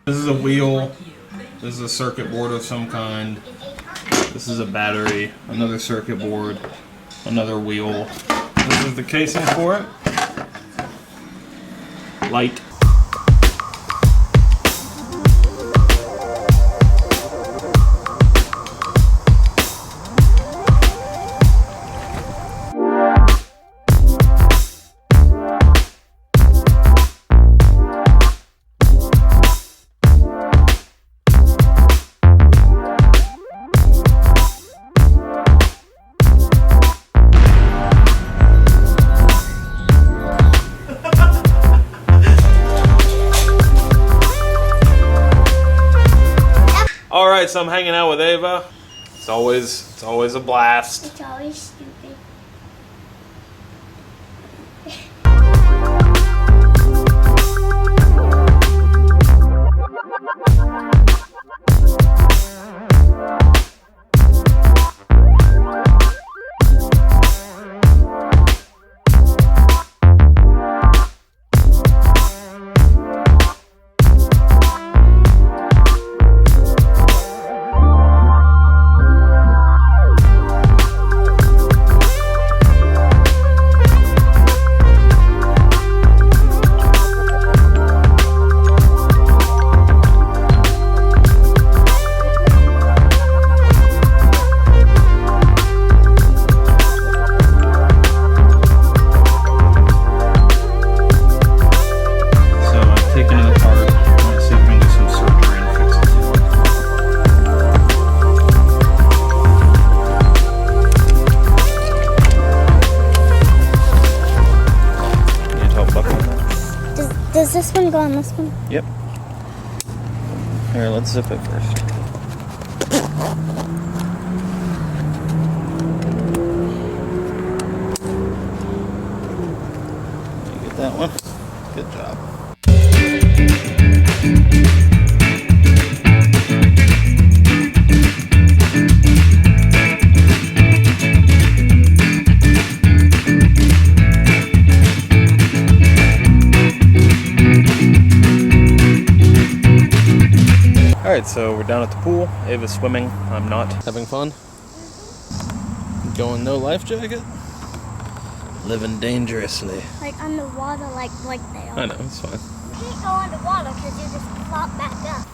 This is a wheel. This is a circuit board of some kind. This is a battery. Another circuit board. Another wheel. This is the casing for it. Light. Alright, so I'm hanging out with Ava. It's always a blast. It's always stupid. Does this one go on this one? Yep. Here, let's zip it first. You get that one? Good job. Alright, so we're down at the pool. Ava's swimming. I'm not. Having fun? Going no life jacket? Living dangerously. Like underwater, like they are. I know, it's fine. You can't go underwater because you just flop back up.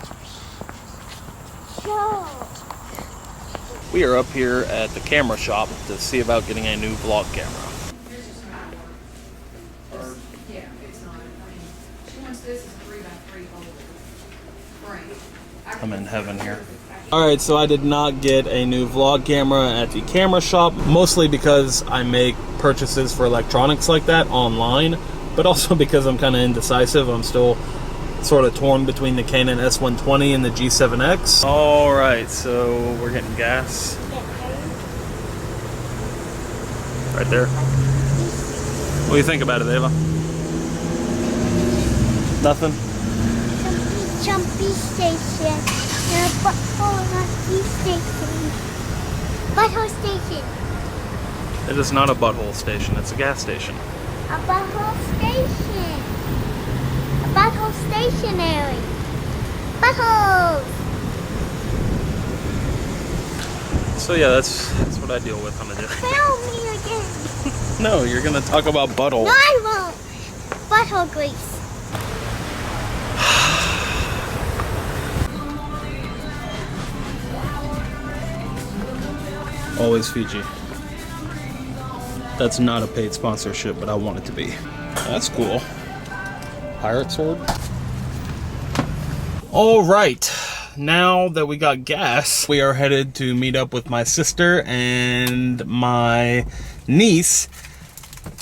Yo. We are up here at the camera shop to see about getting a new vlog camera. Yeah, it's not. I mean, she wants this as a 3x3 frame. I'm in heaven here. Alright, so I did not get a new vlog camera at the camera shop, mostly because I make purchases for electronics like that online, but also because I'm kind of indecisive. I'm still sort of torn between the Canon S120 and the G7X. Alright, so we're getting gas. Right there. What do you think about it, Ava? Nothing? Jumpy station. And a butthole station. Butthole station. It is not a butthole station, it's a gas station. A butthole station. A butthole stationary. Buttholes. So yeah, that's what I deal with on a daily. Tell me again. No, you're gonna talk about butthole. No, I won't. Butthole grease. Always Fiji. That's not a paid sponsorship, but I want it to be. That's cool. Pirate sword. All right. Now that we got gas, we are headed to meet up with my sister and my niece,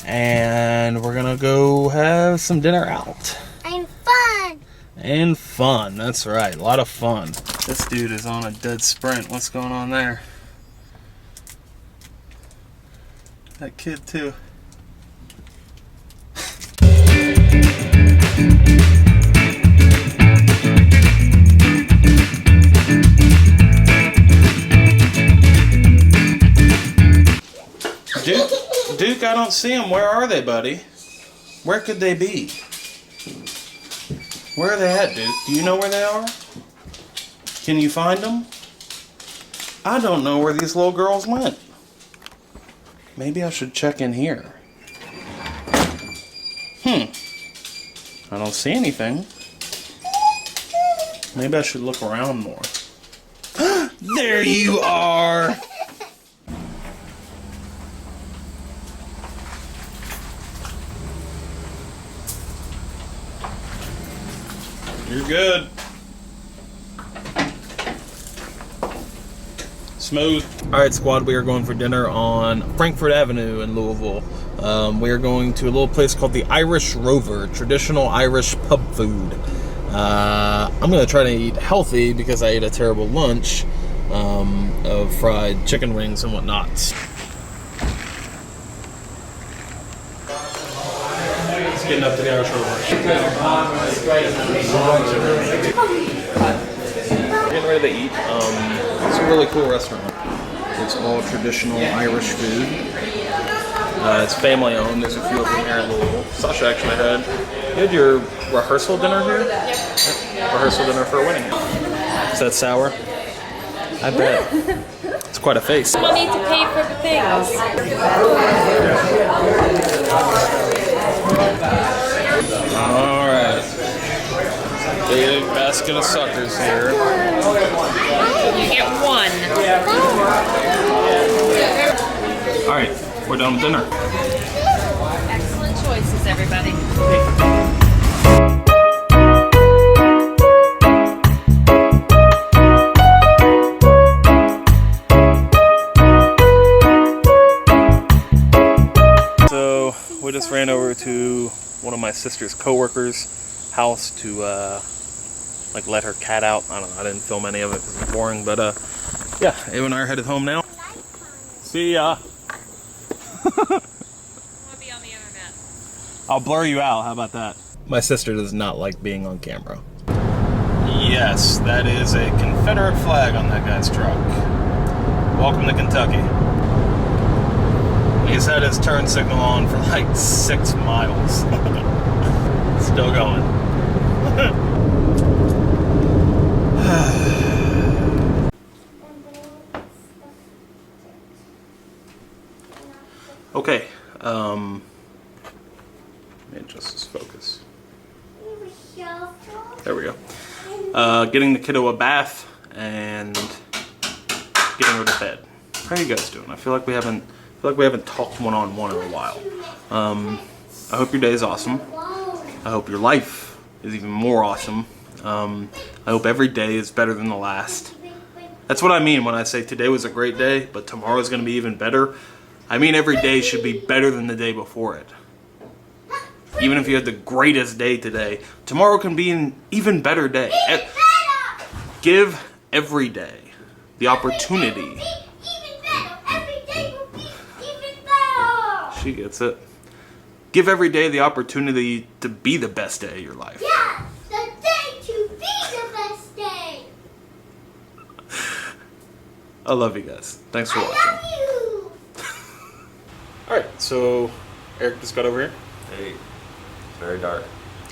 and we're gonna go have some dinner out. And fun. And fun. That's right. A lot of fun. This dude is on a dead sprint. What's going on there? That kid too. Duke, I don't see them. Where are they, buddy? Where could they be? Where are they at, dude? Do you know where they are? Can you find them? I don't know where these little girls went. Maybe I should check in here. I don't see anything. Maybe I should look around more. There you are! You're good. Smooth. Alright, squad, we are going for dinner on Frankfurt Avenue in Louisville. We are going to a little place called the Irish Rover, traditional Irish pub food. I'm going to try to eat healthy because I ate a terrible lunch of fried chicken wings and whatnot. It's getting up to the Irish Rover. Getting ready to eat. It's a really cool restaurant. It's all traditional Irish food. It's family owned. There's a few of them here in Louisville. Sasha actually had your rehearsal dinner here? Yep. Rehearsal dinner for a wedding. Is that sour? I bet. It's quite a face. People need to pay for the things. Alright. Big basket of suckers here. You get one. Alright, we're done with dinner. Excellent choices, everybody. So, we just ran over to one of my sister's co-workers' house to like let her cat out. I don't know, I didn't film any of it because it's boring, but yeah, Ava and I are headed home now. See ya. I want to be on the internet. I'll blur you out, how about that? My sister does not like being on camera. Yes, that is a Confederate flag on that guy's truck. Welcome to Kentucky. He's had his turn signal on for like 6 miles. Still going. Okay, let me adjust this focus. There we go. Getting the kiddo a bath and getting her to bed. How are you guys doing? I feel like we haven't talked one-on-one in a while. I hope your day is awesome. I hope your life is even more awesome. I hope every day is better than the last. That's what I mean when I say today was a great day, but tomorrow's gonna be even better. I mean every day should be better than the day before it. Even if you had the greatest day today, tomorrow can be an even better day. Give every day the opportunity. She gets it. Give every day the opportunity to be the best day of your life. Yeah, the day to be the best day. I love you guys. Thanks for watching. I love you. Alright, so Eric just got over here. Hey, it's very dark.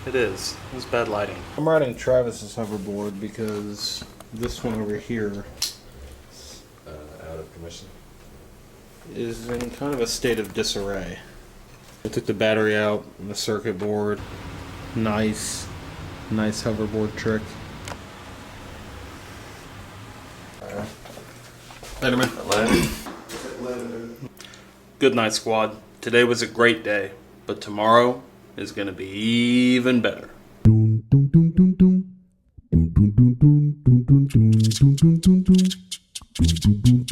It is. It's bad lighting. I'm riding Travis's hoverboard because this one over here Out of commission. is in kind of a state of disarray. I took the battery out and the circuit board. Nice hoverboard trick. Later, man. Good night, squad. Today was a great day, but tomorrow is gonna be even better. Dun dun dun dun dun dun dun dun dun dun dun dun dun dun dun dun dun dun dun